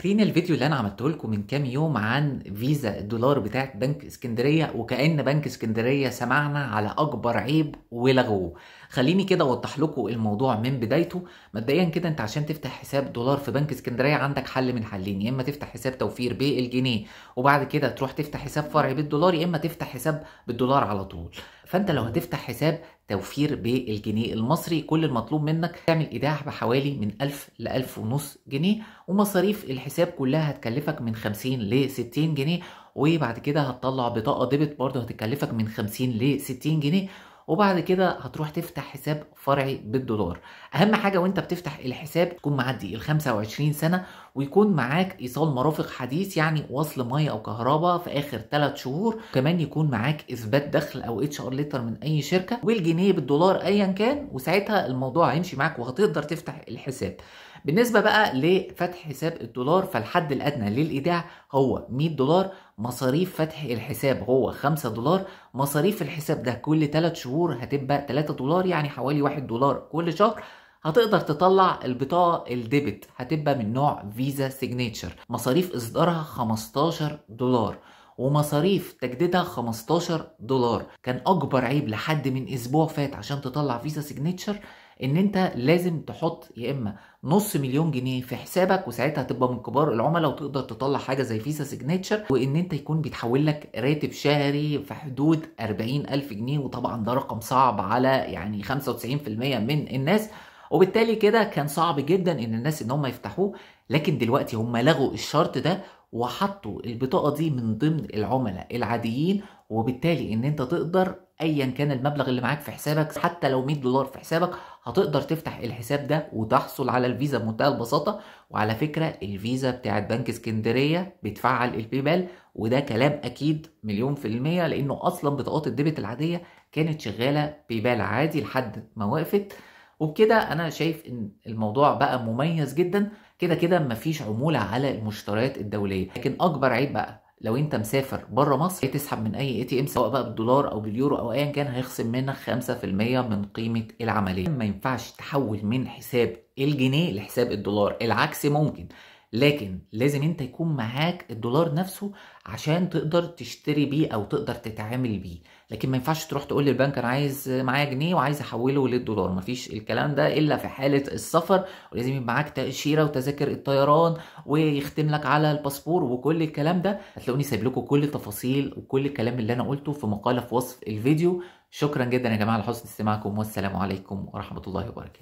فاكرين الفيديو اللي انا عملته لكم من كام يوم عن فيزا الدولار بتاعت بنك اسكندريه، وكأن بنك اسكندريه سمعنا على اكبر عيب ولغوه. خليني كده اوضح لكم الموضوع من بدايته. مبدئيا كده انت عشان تفتح حساب دولار في بنك اسكندريه عندك حل من حلين: يا اما تفتح حساب توفير بالجنيه وبعد كده تروح تفتح حساب فرعي بالدولار، يا اما تفتح حساب بالدولار على طول. فانت لو هتفتح حساب توفير بالجنيه المصري، كل المطلوب منك تعمل ايداع بحوالي من 1000 ل 1500 جنيه، ومصاريف الحساب كلها هتكلفك من 50 ل 60 جنيه. وبعد كده هتطلع بطاقة ديبت برضه هتكلفك من 50 ل 60 جنيه. وبعد كده هتروح تفتح حساب فرعي بالدولار. اهم حاجة وانت بتفتح الحساب تكون معدي ال 25 سنة، ويكون معاك ايصال مرافق حديث، يعني وصل مية او كهرباء في اخر 3 شهور. كمان يكون معاك اثبات دخل او اتش ار ليتر من اي شركة، والجنيه بالدولار ايا كان، وساعتها الموضوع هيمشي معاك وهتقدر تفتح الحساب. بالنسبة بقى لفتح حساب الدولار، فالحد الأدنى للإيداع هو $100. مصاريف فتح الحساب هو $5. مصاريف الحساب ده كل 3 شهور هتبقى $3، يعني حوالي $1 كل شهر. هتقدر تطلع البطاقة الديبت، هتبقى من نوع فيزا سيجنيتشر. مصاريف إصدارها $15، ومصاريف تجديدها $15. كان أكبر عيب لحد من أسبوع فات عشان تطلع فيزا سيجنيتشر ان انت لازم تحط يا اما نص مليون جنيه في حسابك، وساعتها هتبقى من كبار العملاء وتقدر تطلع حاجه زي فيزا سيجنيتشر، وان انت يكون بيتحول لك راتب شهري في حدود 40,000 جنيه. وطبعا ده رقم صعب على يعني 95% من الناس، وبالتالي كده كان صعب جدا ان الناس ان هم يفتحوه. لكن دلوقتي هم لغوا الشرط ده وحطوا البطاقه دي من ضمن العملاء العاديين، وبالتالي ان انت تقدر ايا كان المبلغ اللي معاك في حسابك، حتى لو $100 في حسابك، هتقدر تفتح الحساب ده وتحصل على الفيزا بمنتهى البساطة. وعلى فكرة الفيزا بتاعت بنك اسكندرية بتفعل البيبال، وده كلام اكيد مليون في المية، لانه اصلا بطاقات الديبت العادية كانت شغالة بيبال عادي لحد ما وقفت. وبكده انا شايف ان الموضوع بقى مميز جدا. كده كده مفيش عمولة على المشتريات الدولية. لكن اكبر عيب بقى لو انت مسافر بره مصر، تسحب من اي ATM سواء بقى بالدولار او باليورو او ايا كان، هيخصم منك 5% من قيمة العملية. ما ينفعش تحول من حساب الجنيه لحساب الدولار، العكس ممكن، لكن لازم انت يكون معاك الدولار نفسه عشان تقدر تشتري بيه او تقدر تتعامل بيه. لكن ما ينفعش تروح تقول للبنك انا عايز معايا جنيه وعايز احوله للدولار، مفيش الكلام ده الا في حالة السفر، ولازم يبقى معاك تأشيرة وتذاكر الطيران ويختم لك على الباسبور وكل الكلام ده. هتلاقوني سايب لكم كل التفاصيل وكل الكلام اللي انا قلته في مقالة في وصف الفيديو. شكرا جدا يا جماعة لحسن استماعكم، والسلام عليكم ورحمة الله وبركاته.